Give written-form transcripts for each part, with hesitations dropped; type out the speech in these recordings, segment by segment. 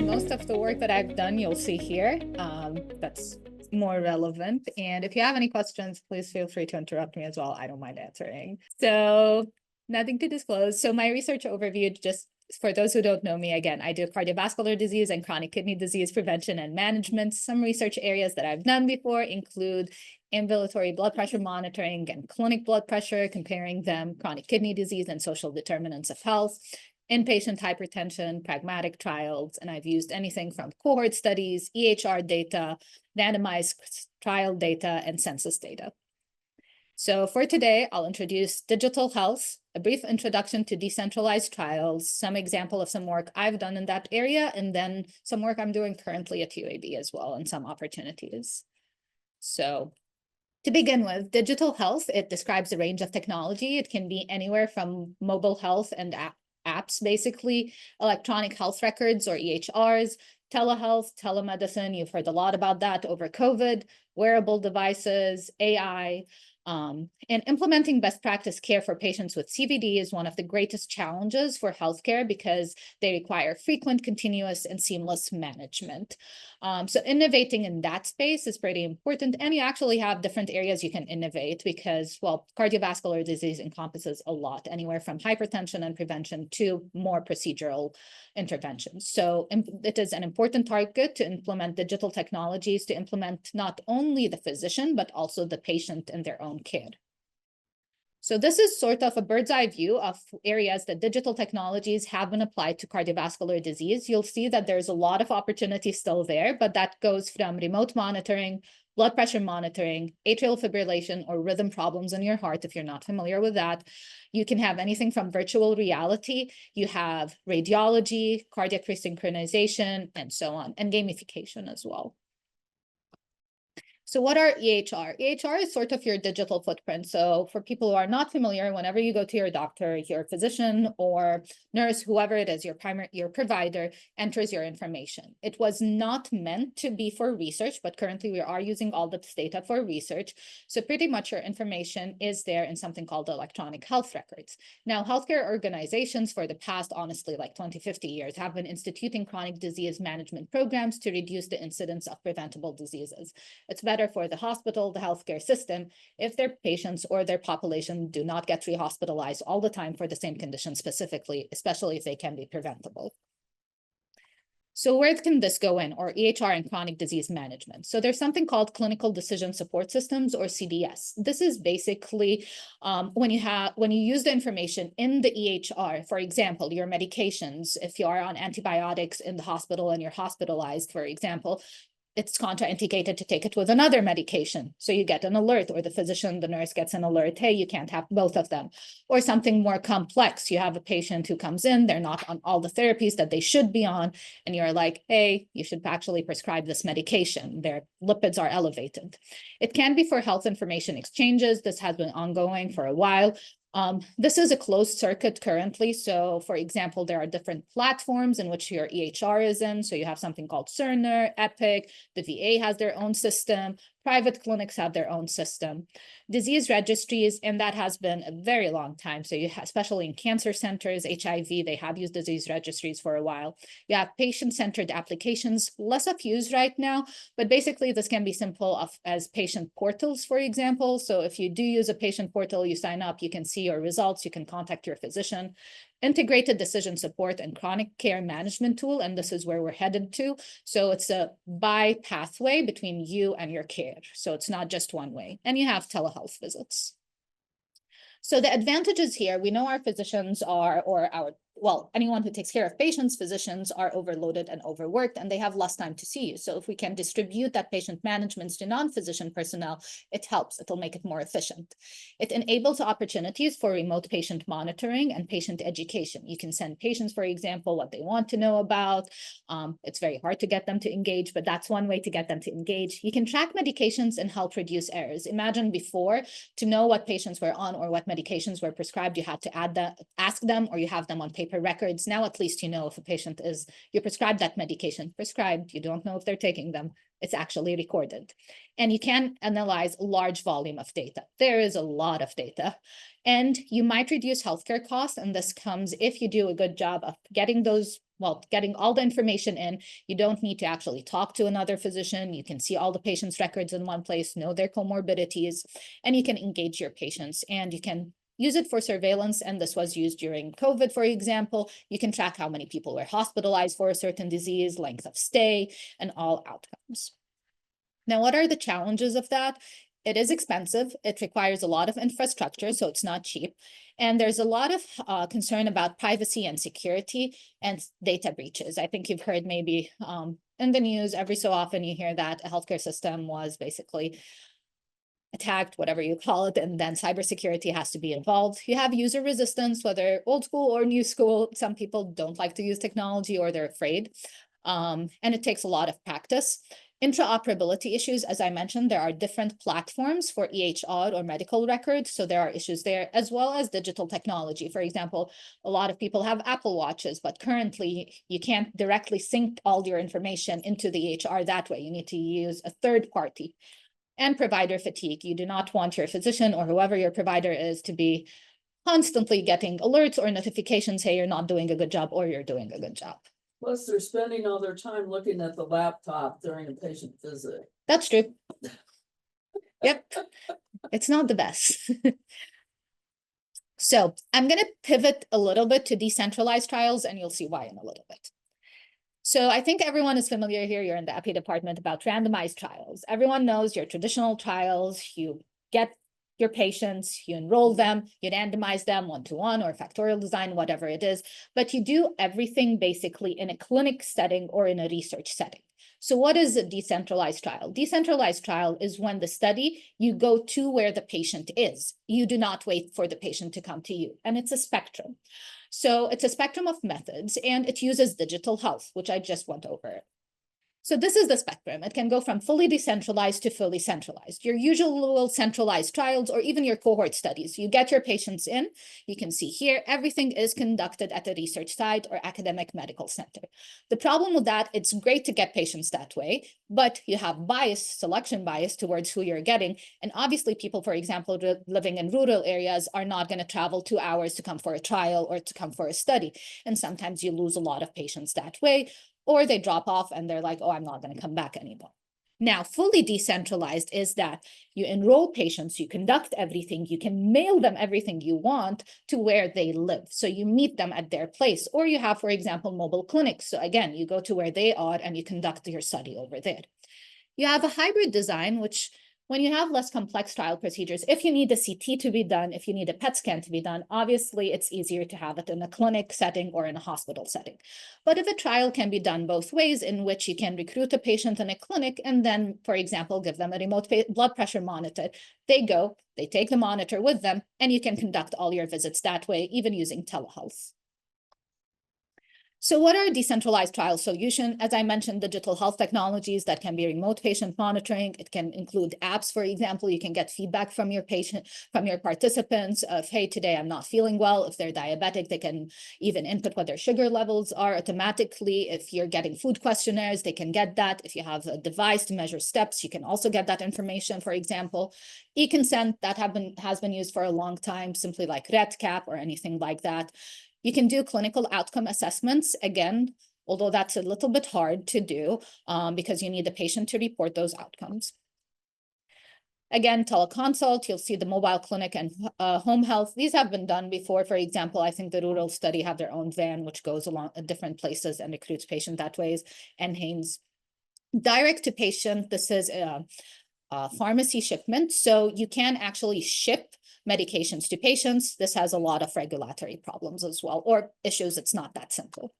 Most of the work that I've done, you'll see here. That's more relevant. And if you have any questions, please feel free to interrupt me as well. I don't mind answering. So nothing to disclose. So my research overview, just for those who don't know me, again, I do cardiovascular disease and chronic kidney disease prevention and management. Some research areas that I've done before include ambulatory blood pressure monitoring and clinic blood pressure, comparing them, chronic kidney disease and social determinants of health, inpatient hypertension, pragmatic trials, and I've used anything from cohort studies, EHR data, randomized trial data, and census data. So for today, I'll introduce digital health, a brief introduction to decentralized trials, some example of some work I've done in that area, and then some work I'm doing currently at UAB as well, and some opportunities. So to begin with, digital health, it describes a range of technology. It can be anywhere from mobile health and apps, basically, electronic health records or EHRs, telehealth, telemedicine. You've heard a lot about that over COVID, wearable devices, AI. And implementing best practice care for patients with CVD is one of the greatest challenges for healthcare because they require frequent, continuous, and seamless management. So innovating in that space is pretty important. And you actually have different areas you can innovate because, well, cardiovascular disease encompasses a lot, anywhere from hypertension and prevention to more procedural interventions. So it is an important target to implement digital technologies to implement not only the physician, but also the patient in their own care. So this is sort of a bird's eye view of areas that digital technologies have been applied to cardiovascular disease. You'll see that there's a lot of opportunity still there, but that goes from remote monitoring, blood pressure monitoring, atrial fibrillation, or rhythm problems in your heart, if you're not familiar with that. You can have anything from virtual reality, you have radiology, cardiac resynchronization, and so on, and gamification as well. So what are EHR? EHR is sort of your digital footprint. So for people who are not familiar, whenever you go to your doctor, your physician or nurse, whoever it is, your provider enters your information. It was not meant to be for research, but currently we are using all this data for research. So pretty much your information is there in something called electronic health records. Now, healthcare organizations for the past, honestly, like 20, 50 years have been instituting chronic disease management programs to reduce the incidence of preventable diseases. It's better for the hospital, the healthcare system, if their patients or their population do not get re-hospitalized all the time for the same condition specifically, especially if they can be preventable. So where can this go in, or EHR and chronic disease management? So there's something called clinical decision support systems, or CDS. This is basically when you use the information in the EHR, for example, your medications, if you are on antibiotics in the hospital and you're hospitalized, for example, it's contraindicated to take it with another medication. So you get an alert, or the physician, the nurse gets an alert, hey, you can't have both of them. Or something more complex. You have a patient who comes in, they're not on all the therapies that they should be on, and you're like, hey, you should actually prescribe this medication. Their lipids are elevated. It can be for health information exchanges. This has been ongoing for a while. This is a closed circuit currently. So for example, there are different platforms in which your EHR is in. So you have something called Cerner, Epic, the VA has their own system, private clinics have their own system. Disease registries, and that has been a very long time. So you have, especially in cancer centers, HIV, they have used disease registries for a while. You have patient-centered applications, less of use right now, but basically this can be simple as patient portals, for example. So if you do use a patient portal, you sign up, you can see your results, you can contact your physician. Integrated decision support and chronic care management tool, and this is where we're headed to. So it's a bi-pathway between you and your care. So it's not just one way. And you have telehealth visits. So the advantages here, we know our physicians are, anyone who takes care of patients, physicians are overloaded and overworked, and they have less time to see you. So if we can distribute that patient management to non-physician personnel, it helps. It'll make it more efficient. It enables opportunities for remote patient monitoring and patient education. You can send patients, for example, what they want to know about. It's very hard to get them to engage, but that's one way to get them to engage. You can track medications and help reduce errors. Imagine before, to know what patients were on or what medications were prescribed, you had to ask them, or you have them on paper paper records. Now, at least you know if a patient is, you prescribed that medication, prescribed, you don't know if they're taking them, it's actually recorded. And you can analyze a large volume of data. There is a lot of data. And you might reduce healthcare costs. And this comes if you do a good job of getting those, well, getting all the information in. You don't need to actually talk to another physician. You can see all the patient's records in one place, know their comorbidities, and you can engage your patients, and you can use it for surveillance. And this was used during COVID, for example. You can track how many people were hospitalized for a certain disease, length of stay, and all outcomes. Now, what are the challenges of that? It is expensive. It requires a lot of infrastructure, so it's not cheap. And there's a lot of concern about privacy and security and data breaches. I think you've heard maybe in the news every so often you hear that a healthcare system was basically attacked, whatever you call it, and then cybersecurity has to be involved. You have user resistance, whether old school or new school. Some people don't like to use technology or they're afraid, and it takes a lot of practice. Interoperability issues, as I mentioned, there are different platforms for EHR or medical records, so there are issues there, as well as digital technology. For example, a lot of people have Apple Watches, but currently you can't directly sync all your information into the EHR that way. You need to use a third party. And provider fatigue. You do not want your physician or whoever your provider is to be constantly getting alerts or notifications, hey, you're not doing a good job or you're doing a good job. Plus, they're spending all their time looking at the laptop during a patient visit. That's true. Yep, it's not the best. So I'm going to pivot a little bit to decentralized trials, and you'll see why in a little bit. So I think everyone is familiar here, you're in the epi department, about randomized trials. Everyone knows your traditional trials, you get your patients, you enroll them, you randomize them 1-to-1 or factorial design, whatever it is, but you do everything basically in a clinic setting or in a research setting. So what is a decentralized trial? Decentralized trial is when the study, you go to where the patient is. You do not wait for the patient to come to you, and it's a spectrum. So it's a spectrum of methods, and it uses digital health, which I just went over. So this is the spectrum. It can go from fully decentralized to fully centralized. Your usual centralized trials or even your cohort studies, you get your patients in, you can see here, everything is conducted at a research site or academic medical center. The problem with that, it's great to get patients that way, but you have bias, selection bias towards who you're getting. And obviously people, for example, living in rural areas are not going to travel 2 hours to come for a trial or to come for a study. And sometimes you lose a lot of patients that way, or they drop off and they're like, oh, I'm not going to come back anymore. Now, fully decentralized is that you enroll patients, you conduct everything, you can mail them everything you want to where they live. So you meet them at their place, or you have, for example, mobile clinics. So again, you go to where they are and you conduct your study over there. You have a hybrid design, which when you have less complex trial procedures, if you need a CT to be done, if you need a PET scan to be done, obviously it's easier to have it in a clinic setting or in a hospital setting. But if a trial can be done both ways, in which you can recruit a patient in a clinic and then, for example, give them a remote blood pressure monitor, they go, they take the monitor with them, and you can conduct all your visits that way, even using telehealth. So what are decentralized trial solutions? As I mentioned, digital health technologies that can be remote patient monitoring. It can include apps, for example. You can get feedback from your patient, from your participants of, hey, today I'm not feeling well. If they're diabetic, they can even input what their sugar levels are automatically. If you're getting food questionnaires, they can get that. If you have a device to measure steps, you can also get that information, for example. E-consent that has been used for a long time, simply like REDCap or anything like that. You can do clinical outcome assessments, again, although that's a little bit hard to do because you need the patient to report those outcomes. Again, teleconsult, you'll see the mobile clinic and home health. These have been done before. For example, I think the rural study have their own van, which goes along different places and recruits patient that ways. And Haynes. Direct to patient, this is a pharmacy shipment. So you can actually ship medications to patients. This has a lot of regulatory problems as well, or issues. It's not that simple.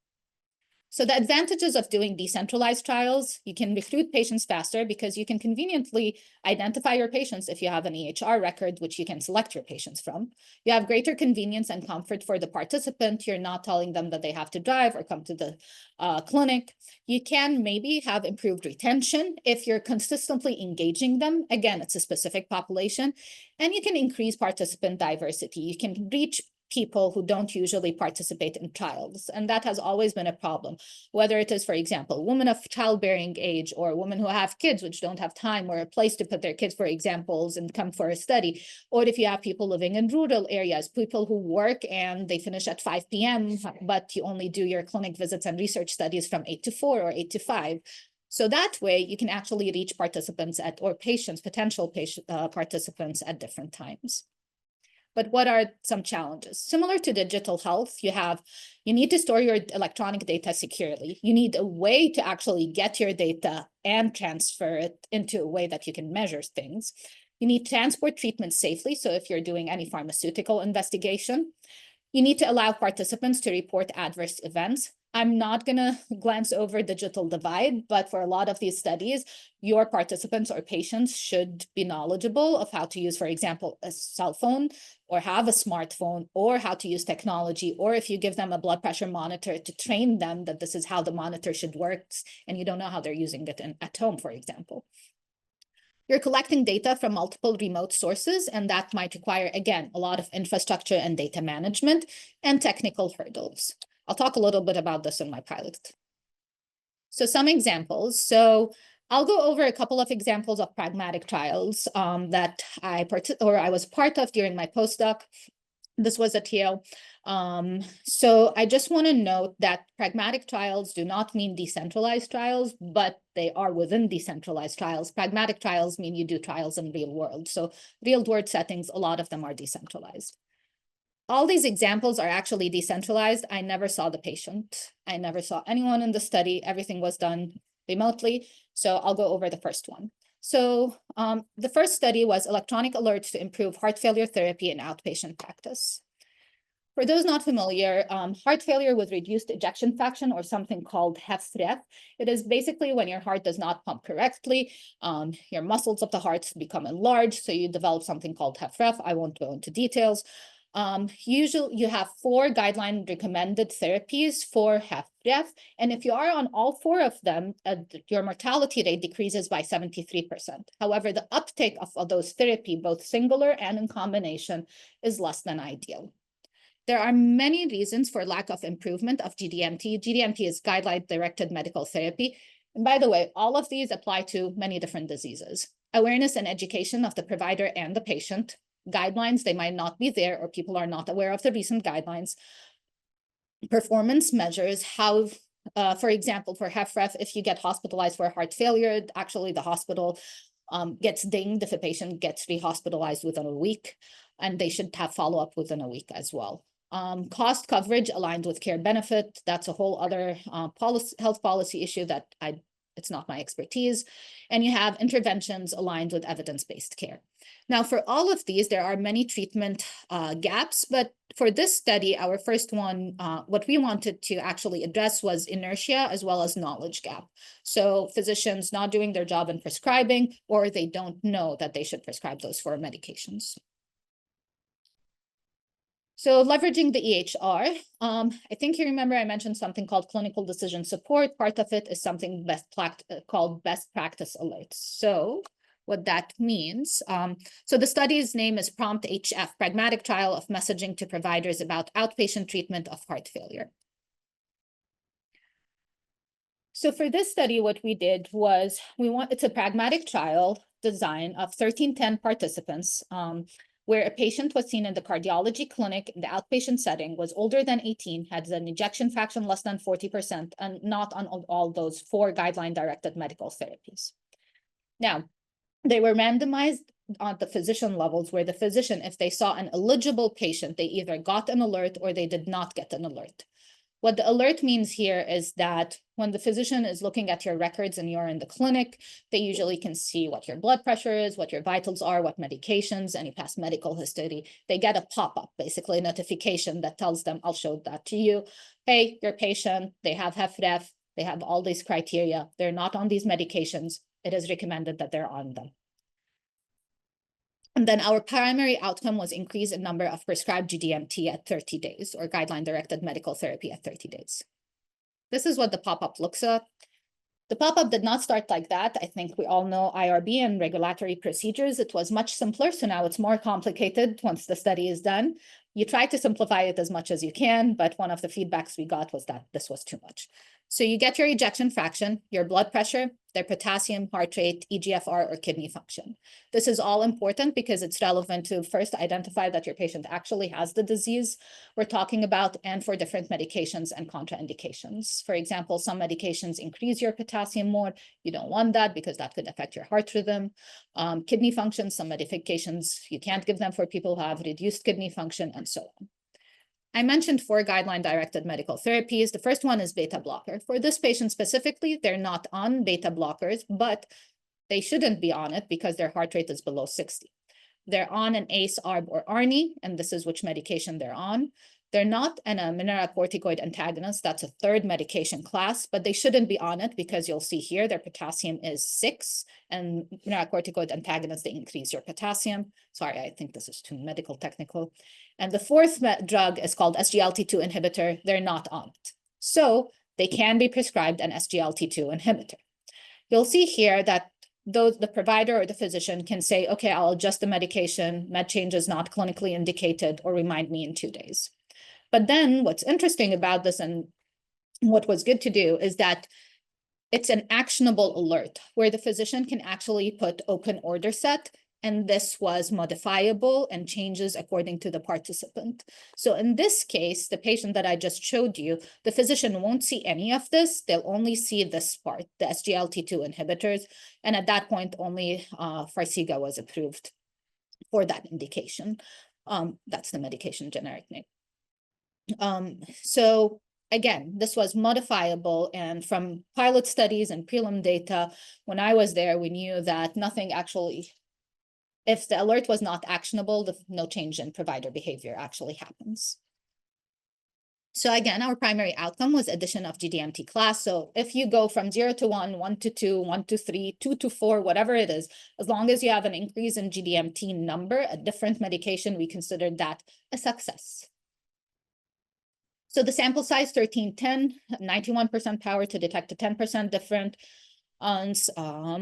So the advantages of doing decentralized trials, you can recruit patients faster because you can conveniently identify your patients if you have an EHR record, which you can select your patients from. You have greater convenience and comfort for the participant. You're not telling them that they have to drive or come to the clinic. You can maybe have improved retention if you're consistently engaging them. Again, it's a specific population. And you can increase participant diversity. You can reach people who don't usually participate in trials. And that has always been a problem, whether it is, for example, women of childbearing age or women who have kids which don't have time or a place to put their kids, for examples, and come for a study. Or if you have people living in rural areas, people who work and they finish at 5 p.m., but you only do your clinic visits and research studies from 8 to 4 or 8 to 5. So that way you can actually reach participants or potential participants at different times. But what are some challenges? Similar to digital health, you need to store your electronic data securely. You need a way to actually get your data and transfer it into a way that you can measure things. You need to transport treatment safely. So if you're doing any pharmaceutical investigation, you need to allow participants to report adverse events. I'm not going to glance over digital divide, but for a lot of these studies, your participants or patients should be knowledgeable of how to use, for example, a cell phone or have a smartphone or how to use technology, or if you give them a blood pressure monitor, to train them that this is how the monitor should work and you don't know how they're using it at home, for example. You're collecting data from multiple remote sources, and that might require, again, a lot of infrastructure and data management and technical hurdles. I'll talk a little bit about this in my pilot. So some examples. So I'll go over a couple of examples of pragmatic trials that I was part of during my postdoc. This was at Yale. So I just want to note that pragmatic trials do not mean decentralized trials, but they are within decentralized trials. Pragmatic trials mean you do trials in real world. So real world settings, a lot of them are decentralized. All these examples are actually decentralized. I never saw the patient. I never saw anyone in the study. Everything was done remotely. So I'll go over the first one. So the first study was electronic alerts to improve heart failure therapy in outpatient practice. For those not familiar, heart failure with reduced ejection fraction, or something called HFrEF. It is basically when your heart does not pump correctly, your muscles of the heart become enlarged, so you develop something called HFrEF. I won't go into details. Usually you have 4 guideline recommended therapies for HFrEF, and if you are on all 4 of them, your mortality rate decreases by 73%. However, the uptake of those therapy, both singular and in combination, is less than ideal. There are many reasons for lack of improvement of GDMT. GDMT is guideline-directed medical therapy. And by the way, all of these apply to many different diseases. Awareness and education of the provider and the patient. Guidelines, they might not be there, or people are not aware of the recent guidelines. Performance measures, how, for example, for HFrEF, if you get hospitalized for heart failure, actually the hospital gets dinged if a patient gets re-hospitalized within a week, and they should have follow-up within a week as well. Cost coverage aligned with care benefit, that's a whole other health policy issue that it's not my expertise. And you have interventions aligned with evidence-based care. Now, for all of these, there are many treatment gaps, but for this study, our first one, what we wanted to actually address was inertia as well as knowledge gap. So physicians not doing their job in prescribing, or they don't know that they should prescribe those 4 medications. So leveraging the EHR, I think you remember I mentioned something called clinical decision support. Part of it is something called best practice alerts. So what that means, so the study's name is PROMPT-HF, Pragmatic Trial of Messaging to Providers About Outpatient Treatment of Heart Failure. So for this study, what we did was it's a pragmatic trial design of 1310 participants, where a patient was seen in the cardiology clinic in the outpatient setting, was older than 18, had an ejection fraction less than 40%, and not on all those 4 guideline-directed medical therapies. Now, they were randomized on the physician levels, where the physician, if they saw an eligible patient, they either got an alert or they did not get an alert. What the alert means here is that when the physician is looking at your records and you're in the clinic, they usually can see what your blood pressure is, what your vitals are, what medications, any past medical history. They get a pop-up, basically a notification that tells them, I'll show that to you. Hey, your patient, they have HFrEF, they have all these criteria, they're not on these medications. It is recommended that they're on them. And then our primary outcome was increase in number of prescribed GDMT at 30 days, or guideline-directed medical therapy at 30 days. This is what the pop-up looks like. The pop-up did not start like that. I think we all know IRB and regulatory procedures. It was much simpler, so now it's more complicated once the study is done. You try to simplify it as much as you can, but one of the feedbacks we got was that this was too much. So you get your ejection fraction, your blood pressure, their potassium, heart rate, eGFR, or kidney function. This is all important because it's relevant to first identify that your patient actually has the disease we're talking about, and for different medications and contraindications. For example, some medications increase your potassium more. You don't want that because that could affect your heart rhythm. Kidney function, some medications, you can't give them for people who have reduced kidney function, and so on. I mentioned 4 guideline-directed medical therapies. The first one is beta blocker. For this patient specifically, they're not on beta blockers, but they shouldn't be on it because their heart rate is below 60. They're on an ACE, ARB, or ARNI, and this is which medication they're on. They're not a mineralocorticoid antagonist. That's a third medication class, but they shouldn't be on it because you'll see here their potassium is 6, and mineralocorticoid antagonists, they increase your potassium. Sorry, I think this is too medical technical. And the fourth drug is called SGLT2 inhibitor. They're not on it. So they can be prescribed an SGLT2 inhibitor. You'll see here that the provider or the physician can say, okay, I'll adjust the medication, med change is not clinically indicated, or remind me in 2 days. But then what's interesting about this and what was good to do is that it's an actionable alert where the physician can actually put open order set, and this was modifiable and changes according to the participant. So in this case, the patient that I just showed you, the physician won't see any of this. They'll only see this part, the SGLT2 inhibitors. And at that point, only Farxiga was approved for that indication. That's the medication generic name. So again, this was modifiable, and from pilot studies and prelim data, when I was there, we knew that nothing actually, if the alert was not actionable, no change in provider behavior actually happens. So again, our primary outcome was addition of GDMT class. So if you go from 0 to 1, 1 to 2, 1 to 3, 2 to 4, whatever it is, as long as you have an increase in GDMT number, a different medication, we considered that a success. So the sample size 1310, 91% power to detect a 10% difference.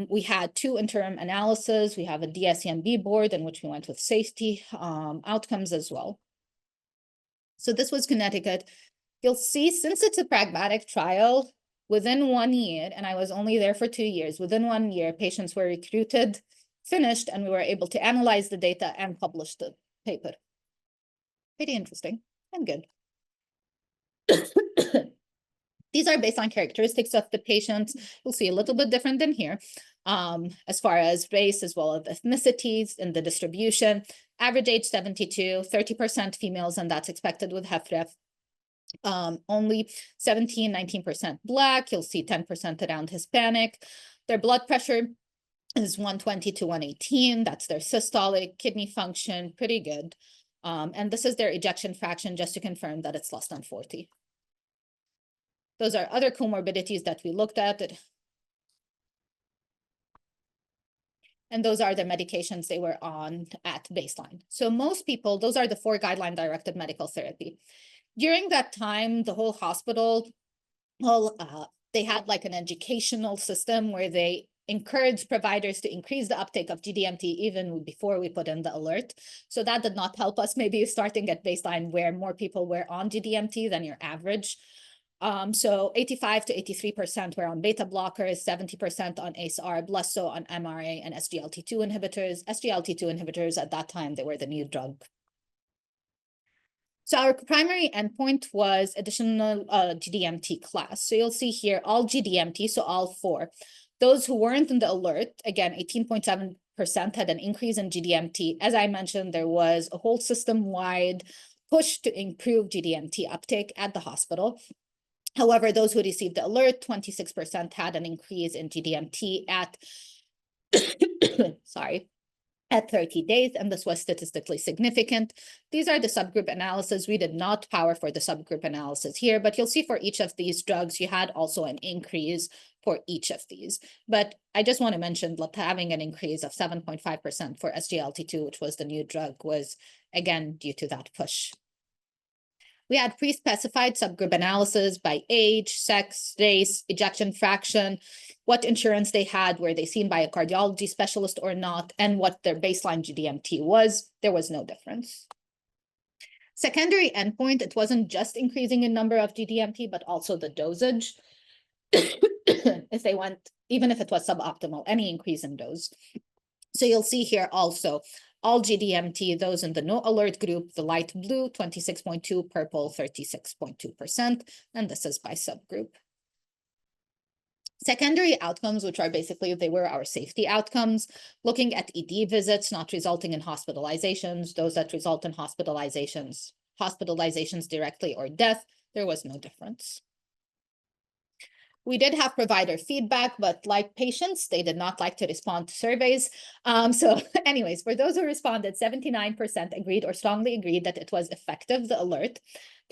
We had 2 interim analyses. We have a DSMB board in which we went with safety outcomes as well. So this was Connecticut. You'll see, since it's a pragmatic trial, within 1 year, and I was only there for 2 years, within 1 year, patients were recruited, finished, and we were able to analyze the data and publish the paper. Pretty interesting and good. These are baseline characteristics of the patients. You'll see a little bit different than here, as far as race as well as ethnicities in the distribution. Average age 72, 30% females, and that's expected with HFrEF. Only 17, 19% Black. You'll see 10% around Hispanic. Their blood pressure is 120 to 118. That's their systolic. Kidney function, pretty good. And this is their ejection fraction, just to confirm that it's less than 40. Those are other comorbidities that we looked at. And those are the medications they were on at baseline. So most people, those are the 4 guideline-directed medical therapy. During that time, the whole hospital, they had like an educational system where they encouraged providers to increase the uptake of GDMT even before we put in the alert. So that did not help us, maybe starting at baseline where more people were on GDMT than your average. So 85 to 83% were on beta blockers, 70% on ACE/ARB, less so on MRA and SGLT2 inhibitors. SGLT2 inhibitors at that time, they were the new drug. So our primary endpoint was additional GDMT class. So you'll see here all GDMT, so all 4. Those who weren't in the alert, again, 18.7% had an increase in GDMT. As I mentioned, there was a whole system-wide push to improve GDMT uptake at the hospital. However, those who received the alert, 26% had an increase in GDMT at, at 30 days, and this was statistically significant. These are the subgroup analysis. We did not power for the subgroup analysis here, but you'll see for each of these drugs, you had also an increase for each of these. But I just want to mention that having an increase of 7.5% for SGLT2, which was the new drug, was again due to that push. We had pre-specified subgroup analysis by age, sex, race, ejection fraction, what insurance they had, were they seen by a cardiology specialist or not, and what their baseline GDMT was. There was no difference. Secondary endpoint, it wasn't just increasing in number of GDMT, but also the dosage. If they went, even if it was suboptimal, any increase in dose. So you'll see here also all GDMT, those in the no alert group, the light blue, 26.2, purple, 36.2%, and this is by subgroup. Secondary outcomes, which are basically, they were our safety outcomes, looking at ED visits not resulting in hospitalizations, those that result in hospitalizations directly or death, there was no difference. We did have provider feedback, but like patients, they did not like to respond to surveys. So anyways, for those who responded, 79% agreed or strongly agreed that it was effective, the alert.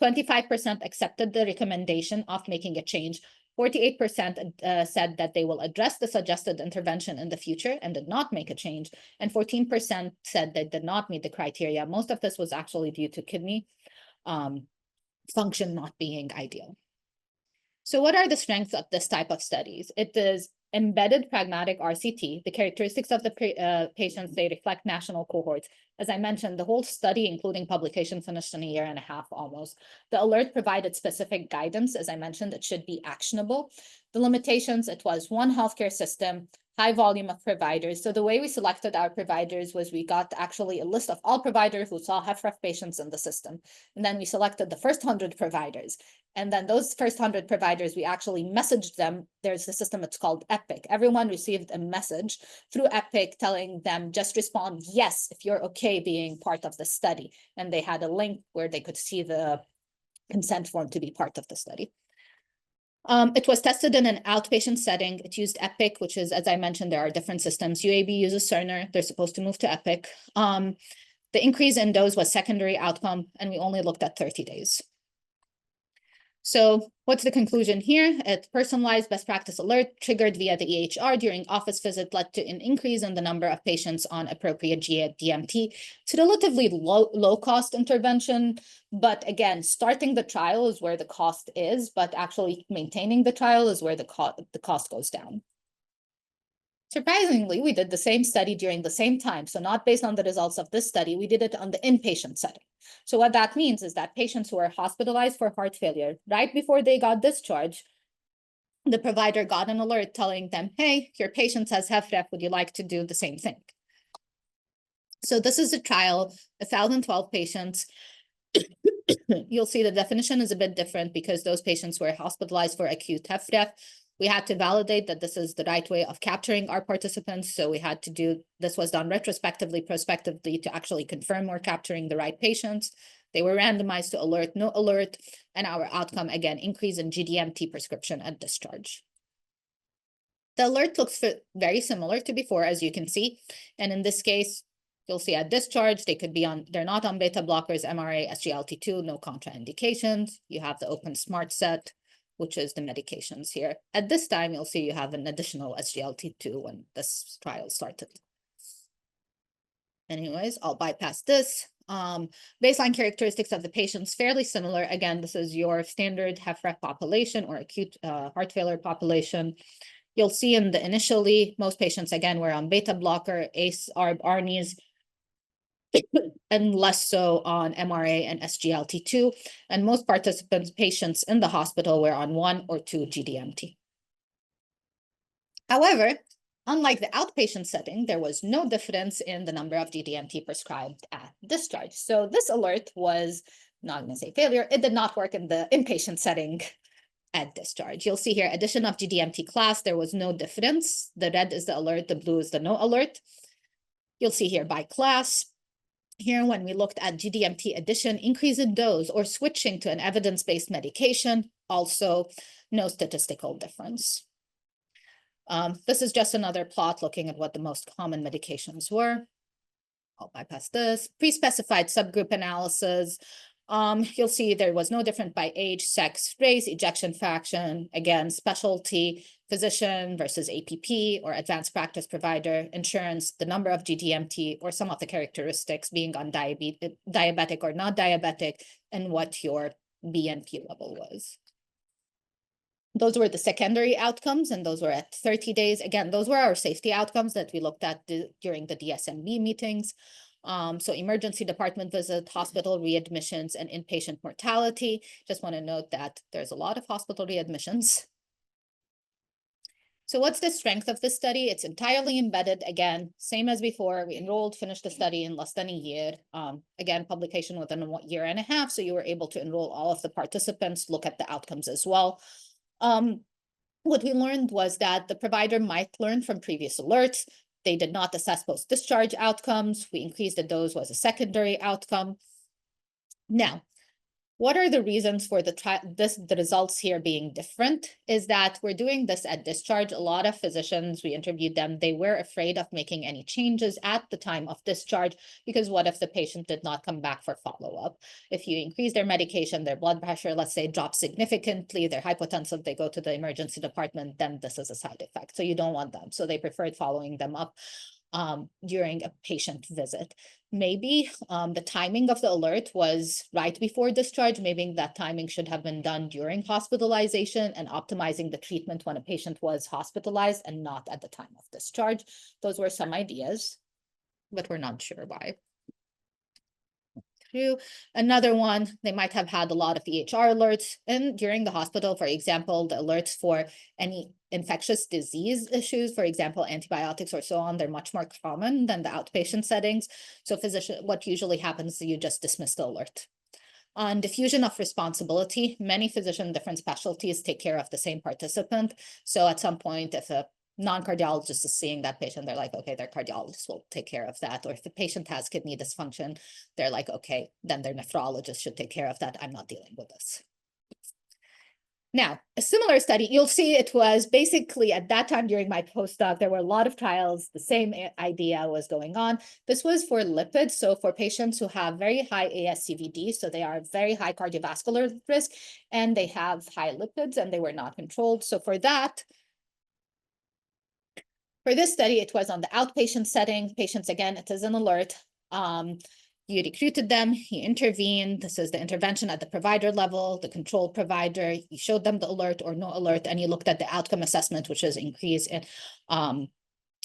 25% accepted the recommendation of making a change. 48% said that they will address the suggested intervention in the future and did not make a change. And 14% said they did not meet the criteria. Most of this was actually due to kidney function not being ideal. So what are the strengths of this type of studies? It is embedded pragmatic RCT. The characteristics of the patients, they reflect national cohorts. As I mentioned, the whole study, including publication, finished in a year and a half almost. The alert provided specific guidance. As I mentioned, it should be actionable. The limitations, it was one healthcare system, high volume of providers. So the way we selected our providers was we got actually a list of all providers who saw HFrEF patients in the system. And then we selected the first 100 providers. And then those first 100 providers, we actually messaged them. There's a system, it's called Epic. Everyone received a message through Epic telling them, just respond yes if you're okay being part of the study. And they had a link where they could see the consent form to be part of the study. It was tested in an outpatient setting. It used Epic, which is, as I mentioned, there are different systems. UAB uses Cerner. They're supposed to move to Epic. The increase in dose was secondary outcome, and we only looked at 30 days. So what's the conclusion here? A personalized best practice alert triggered via the EHR during office visit led to an increase in the number of patients on appropriate DMT. It's a relatively low cost intervention, but again, starting the trial is where the cost is, but actually maintaining the trial is where the cost goes down. Surprisingly, we did the same study during the same time. So not based on the results of this study, we did it on the inpatient setting. So what that means is that patients who were hospitalized for heart failure, right before they got discharged, the provider got an alert telling them, hey, your patient has HFrEF, would you like to do the same thing? So this is a trial, 1,012 patients. You'll see the definition is a bit different because those patients were hospitalized for acute HFrEF. We had to validate that this is the right way of capturing our participants. So we had to do, this was done retrospectively, prospectively to actually confirm we're capturing the right patients. They were randomized to alert, no alert, and our outcome, again, increase in GDMT prescription at discharge. The alert looks very similar to before, as you can see. And in this case, you'll see at discharge, they could be on, they're not on beta blockers, MRA, SGLT2, no contraindications. You have the open smart set, which is the medications here. At this time, you'll see you have an additional SGLT2 when this trial started. Anyways, I'll bypass this. Baseline characteristics of the patients, fairly similar. Again, this is your standard HFrEF population or acute heart failure population. You'll see in the initially, most patients, again, were on beta blocker, ACE, ARB, ARNIs, and less so on MRA and SGLT2. And most participants, patients in the hospital were on 1 or 2 GDMT. However, unlike the outpatient setting, there was no difference in the number of GDMT prescribed at discharge. So this alert was, not going to say failure, it did not work in the inpatient setting at discharge. You'll see here, addition of GDMT class, there was no difference. The red is the alert, the blue is the no alert. You'll see here by class. Here, when we looked at GDMT addition, increase in dose or switching to an evidence-based medication, also no statistical difference. This is just another plot looking at what the most common medications were. I'll bypass this. Pre-specified subgroup analysis. You'll see there was no difference by age, sex, race, ejection fraction, again, specialty, physician versus APP or advanced practice provider, insurance, the number of GDMT, or some of the characteristics being on diabetic or not diabetic, and what your BNP level was. Those were the secondary outcomes, and those were at 30 days. Again, those were our safety outcomes that we looked at during the DSMB meetings. So emergency department visit, hospital readmissions, and inpatient mortality. Just want to note that there's a lot of hospital readmissions. So what's the strength of this study? It's entirely embedded. Again, same as before, we enrolled, finished the study in less than a year. Again, publication within a year and a half. So you were able to enroll all of the participants, look at the outcomes as well. What we learned was that the provider might learn from previous alerts. They did not assess post-discharge outcomes. We increased the dose was a secondary outcome. Now, what are the reasons for the results here being different is that we're doing this at discharge. A lot of physicians, we interviewed them, they were afraid of making any changes at the time of discharge because what if the patient did not come back for follow-up? If you increase their medication, their blood pressure, let's say, drops significantly, they're hypotensive, they go to the emergency department, then this is a side effect. So you don't want them. So they preferred following them up during a patient visit. Maybe the timing of the alert was right before discharge. Maybe that timing should have been done during hospitalization and optimizing the treatment when a patient was hospitalized and not at the time of discharge. Those were some ideas, but we're not sure why. Another one, they might have had a lot of EHR alerts and during the hospital, for example, the alerts for any infectious disease issues, for example, antibiotics or so on, they're much more common than the outpatient settings. So what usually happens is you just dismiss the alert. On diffusion of responsibility, many physicians, different specialties take care of the same participant. So at some point, if a non-cardiologist is seeing that patient, they're like, okay, their cardiologist will take care of that. Or if the patient has kidney dysfunction, they're like, okay, then their nephrologist should take care of that. I'm not dealing with this. Now, a similar study, you'll see it was basically at that time during my postdoc, there were a lot of trials, the same idea was going on. This was for lipids, so for patients who have very high ASCVD, so they are very high cardiovascular risk, and they have high lipids, and they were not controlled. So for that, for this study, it was on the outpatient setting. Patients, again, it is an alert. You recruited them, you intervened. This is the intervention at the provider level, the control provider. You showed them the alert or no alert, and you looked at the outcome assessment, which is increase in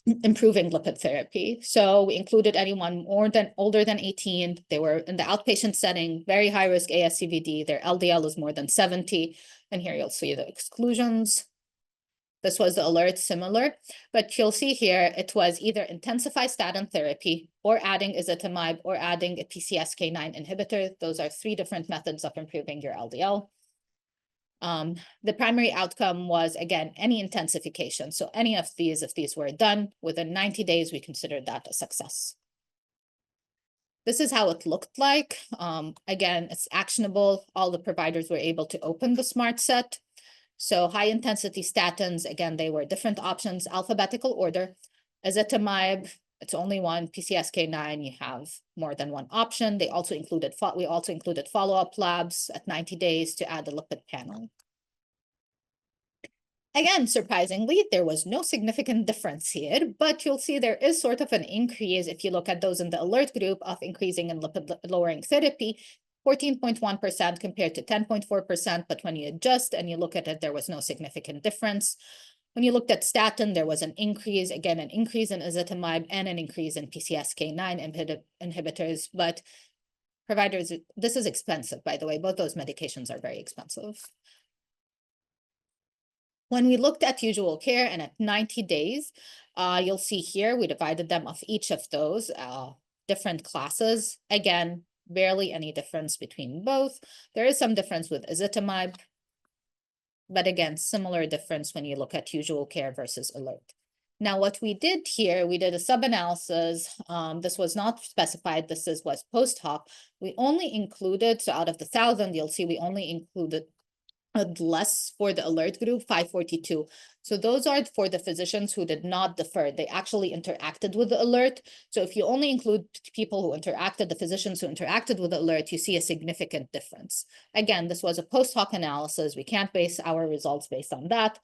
improving lipid therapy. So we included anyone older than 18. They were in the outpatient setting, very high risk ASCVD. Their LDL is more than 70. And here you'll see the exclusions. This was the alert similar, but you'll see here, it was either intensify statin therapy or adding ezetimibe or adding a PCSK9 inhibitor. Those are three different methods of improving your LDL. The primary outcome was, again, any intensification. So any of these, if these were done within 90 days, we considered that a success. This is how it looked like. Again, it's actionable. All the providers were able to open the smart set. So high intensity statins, again, they were different options, alphabetical order. Ezetimibe, it's only one. PCSK9, you have more than one option. We also included follow-up labs at 90 days to add a lipid panel. Again, surprisingly, there was no significant difference here, but you'll see there is sort of an increase if you look at those in the alert group of increasing in lipid lowering therapy. 14.1% compared to 10.4%, but when you adjust and you look at it, there was no significant difference. When you looked at statin, there was an increase, again, an increase in ezetimibe and an increase in PCSK9 inhibitors, but providers, this is expensive, by the way, both those medications are very expensive. When we looked at usual care and at 90 days, you'll see here, we divided them of each of those different classes. Again, barely any difference between both. There is some difference with ezetimibe, but again, similar difference when you look at usual care versus alert. Now, what we did here, we did a sub-analysis. This was not specified. This was post hoc. We only included, so out of the 1,000, you'll see we only included less for the alert group, 542. So those are for the physicians who did not defer. They actually interacted with the alert. So if you only include people who interacted, the physicians who interacted with the alert, you see a significant difference. Again, this was a post hoc analysis. We can't base our results based on that.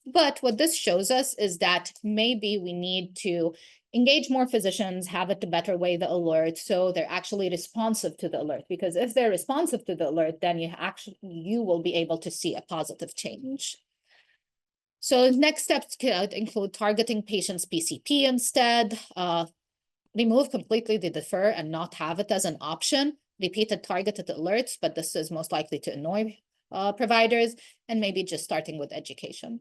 But what this shows us is that maybe we need to engage more physicians, have it to better weigh the alert so they're actually responsive to the alert. Because if they're responsive to the alert, then you will be able to see a positive change. So next steps could include targeting patients' PCP instead, remove completely the defer and not have it as an option. Repeated targeted alerts, but this is most likely to annoy providers, and maybe just starting with education.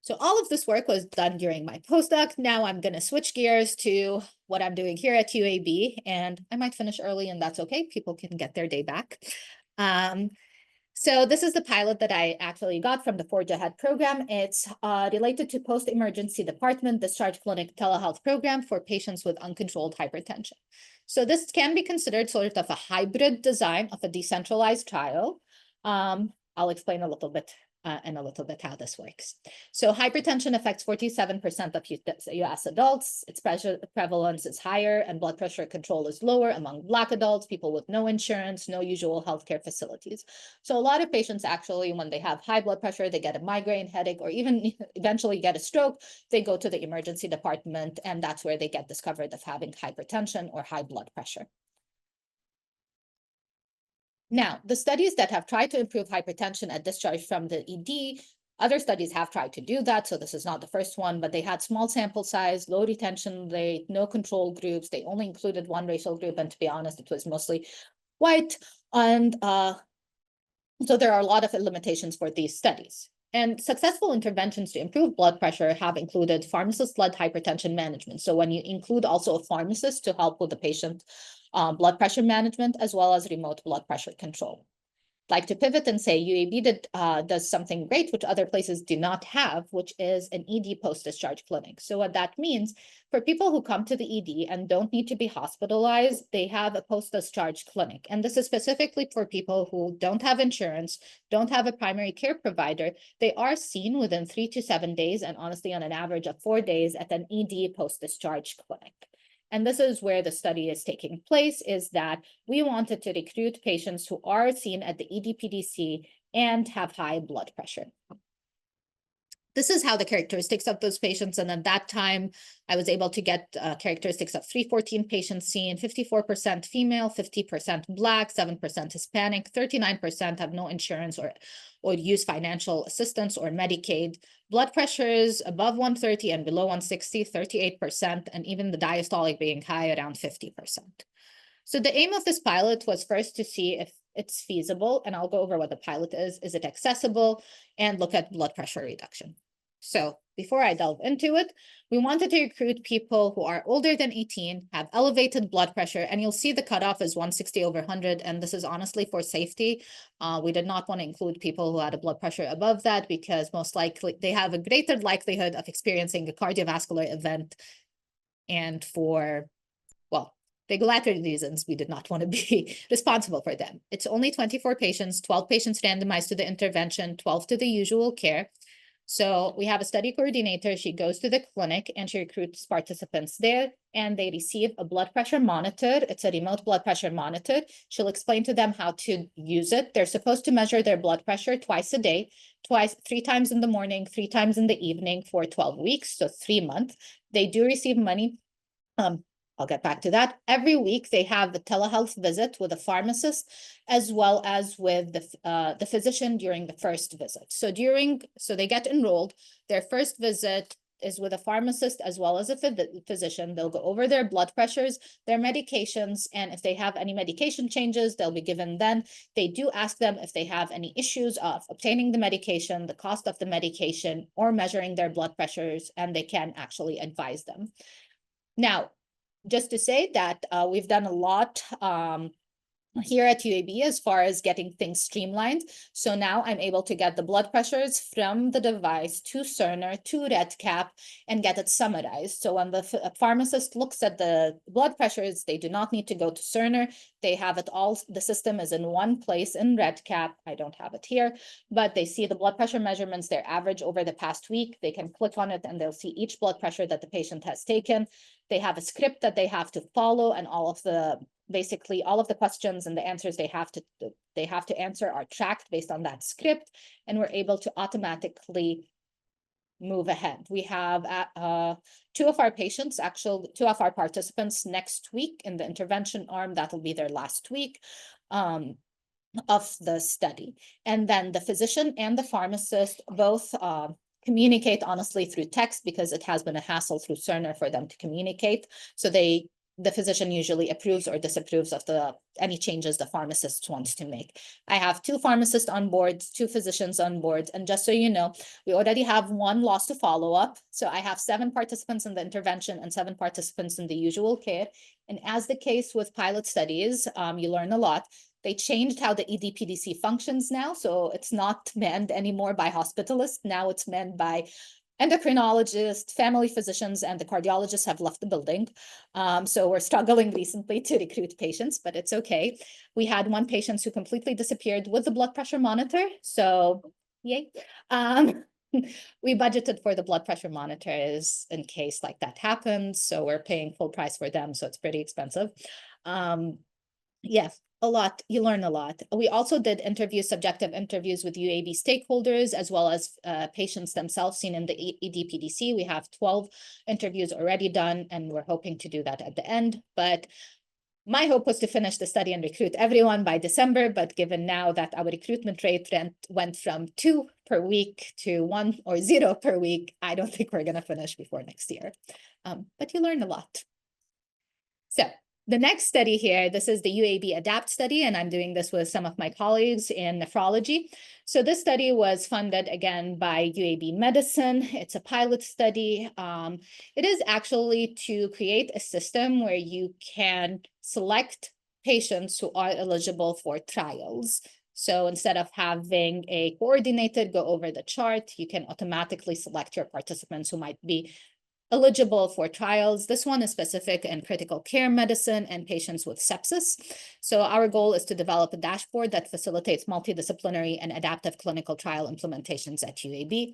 So all of this work was done during my postdoc. Now I'm going to switch gears to what I'm doing here at UAB, and I might finish early, and that's okay. People can get their day back. So this is the pilot that I actually got from the Forge Ahead program. It's related to post-emergency department discharge clinic telehealth program for patients with uncontrolled hypertension. So this can be considered sort of a hybrid design of a decentralized trial. I'll explain a little bit in a little bit how this works. So hypertension affects 47% of US adults. Its prevalence is higher and blood pressure control is lower among Black adults, people with no insurance, no usual healthcare facilities. So a lot of patients actually, when they have high blood pressure, they get a migraine, headache, or even eventually get a stroke, they go to the emergency department, and that's where they get discovered of having hypertension or high blood pressure. Now, the studies that have tried to improve hypertension at discharge from the ED, other studies have tried to do that, so this is not the first one, but they had small sample size, low retention rate, no control groups. They only included one racial group, and to be honest, it was mostly white. And so there are a lot of limitations for these studies. And successful interventions to improve blood pressure have included pharmacist-led hypertension management. So when you include also a pharmacist to help with the patient blood pressure management, as well as remote blood pressure control. Like to pivot and say UAB does something great, which other places do not have, which is an ED post-discharge clinic. So what that means, for people who come to the ED and don't need to be hospitalized, they have a post-discharge clinic. And this is specifically for people who don't have insurance, don't have a primary care provider. They are seen within 3 to 7 days, and honestly, on an average of 4 days at an ED post-discharge clinic. And this is where the study is taking place, is that we wanted to recruit patients who are seen at the EDPDC and have high blood pressure. This is how the characteristics of those patients. And at that time, I was able to get characteristics of 314 patients seen, 54% female, 50% Black, 7% Hispanic, 39% have no insurance or use financial assistance or Medicaid. Blood pressures above 130 and below 160, 38%, and even the diastolic being high around 50%. So the aim of this pilot was first to see if it's feasible, and I'll go over what the pilot is it accessible, and look at blood pressure reduction. So before I delve into it, we wanted to recruit people who are older than 18, have elevated blood pressure, and you'll see the cutoff is 160 over 100, and this is honestly for safety. We did not want to include people who had a blood pressure above that because most likely they have a greater likelihood of experiencing a cardiovascular event, and for, well, regulatory reasons, we did not want to be responsible for them. It's only 24 patients, 12 patients randomized to the intervention, 12 to the usual care. So we have a study coordinator. She goes to the clinic and she recruits participants there, and they receive a blood pressure monitor. It's a remote blood pressure monitor. She'll explain to them how to use it. They're supposed to measure their blood pressure twice a day, 3 times in the morning, 3 times in the evening for 12 weeks, so 3 months. They do receive money. I'll get back to that. Every week, they have the telehealth visit with a pharmacist, as well as with the physician during the first visit. So they get enrolled. Their first visit is with a pharmacist as well as a physician. They'll go over their blood pressures, their medications, and if they have any medication changes, they'll be given then. They do ask them if they have any issues of obtaining the medication, the cost of the medication, or measuring their blood pressures, and they can actually advise them. Now, just to say that we've done a lot here at UAB as far as getting things streamlined. So now I'm able to get the blood pressures from the device to Cerner to REDCap and get it summarized. So when the pharmacist looks at the blood pressures, they do not need to go to Cerner. They have it all, the system is in one place in REDCap. I don't have it here, but they see the blood pressure measurements, their average over the past week. They can click on it and they'll see each blood pressure that the patient has taken. They have a script that they have to follow, and basically all of the questions and the answers they have to answer are tracked based on that script, and we're able to automatically move ahead. We have 2 of our patients, actually 2 of our participants next week in the intervention arm. That'll be their last week of the study. And then the physician and the pharmacist both communicate honestly through text because it has been a hassle through Cerner for them to communicate. So the physician usually approves or disapproves of any changes the pharmacist wants to make. I have 2 pharmacists on board, 2 physicians on board. And just so you know, we already have 1 loss to follow up. So I have 7 participants in the intervention and 7 participants in the usual care. And as the case with pilot studies, you learn a lot. They changed how the EDPDC functions now. So it's not manned anymore by hospitalists. Now it's manned by endocrinologists, family physicians, and the cardiologists have left the building. So we're struggling recently to recruit patients, but it's okay. We had 1 patient who completely disappeared with the blood pressure monitor. So yay. We budgeted for the blood pressure monitors in case like that happens. So we're paying full price for them. So it's pretty expensive. Yes, a lot. You learn a lot. We also did subjective interviews with UAB stakeholders, as well as patients themselves seen in the EDPDC. We have 12 interviews already done, and we're hoping to do that at the end. But my hope was to finish the study and recruit everyone by December. But given now that our recruitment rate went from 2 per week to 1 or 0 per week, I don't think we're going to finish before next year. But you learn a lot. So the next study here, this is the UAB ADAPT study, and I'm doing this with some of my colleagues in nephrology. So this study was funded again by UAB Medicine. It's a pilot study. It is actually to create a system where you can select patients who are eligible for trials. So instead of having a coordinator go over the chart, you can automatically select your participants who might be eligible for trials. This one is specific in critical care medicine and patients with sepsis. So our goal is to develop a dashboard that facilitates multidisciplinary and adaptive clinical trial implementations at UAB.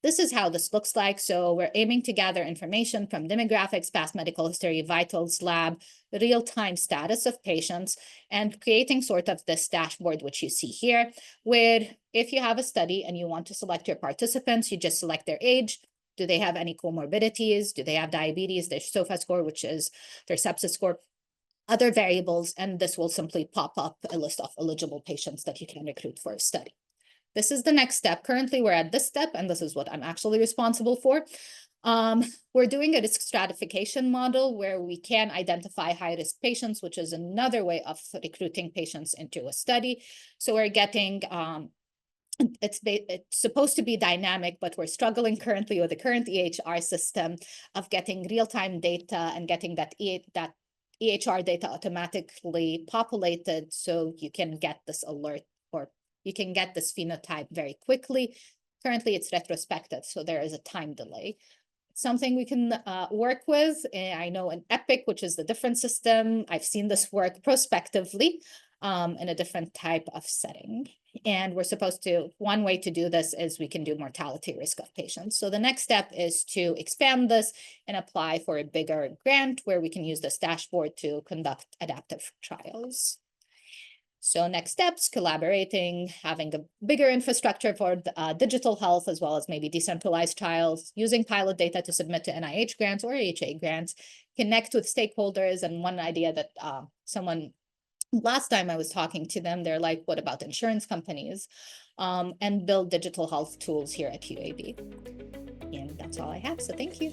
This is how this looks like. So we're aiming to gather information from demographics, past medical history, vitals, lab, real-time status of patients, and creating sort of this dashboard, which you see here, where if you have a study and you want to select your participants, you just select their age. Do they have any comorbidities? Do they have diabetes? Their SOFA score, which is their sepsis score, other variables, and this will simply pop up a list of eligible patients that you can recruit for a study. This is the next step. Currently, we're at this step, and this is what I'm actually responsible for. We're doing a risk stratification model where we can identify high-risk patients, which is another way of recruiting patients into a study. So we're getting it's supposed to be dynamic, but we're struggling currently with the current EHR system of getting real-time data and getting that EHR data automatically populated so you can get this alert or you can get this phenotype very quickly. Currently, it's retrospective, so there is a time delay. Something we can work with. I know in Epic, which is the different system, I've seen this work prospectively in a different type of setting. And we're supposed to, one way to do this is we can do mortality risk of patients. So the next step is to expand this and apply for a bigger grant where we can use this dashboard to conduct adaptive trials. So next steps, collaborating, having a bigger infrastructure for digital health, as well as maybe decentralized trials, using pilot data to submit to NIH grants or AHA grants, connect with stakeholders. And one idea that last time I was talking to them, they're like, what about insurance companies? And build digital health tools here at UAB. And that's all I have, so thank you.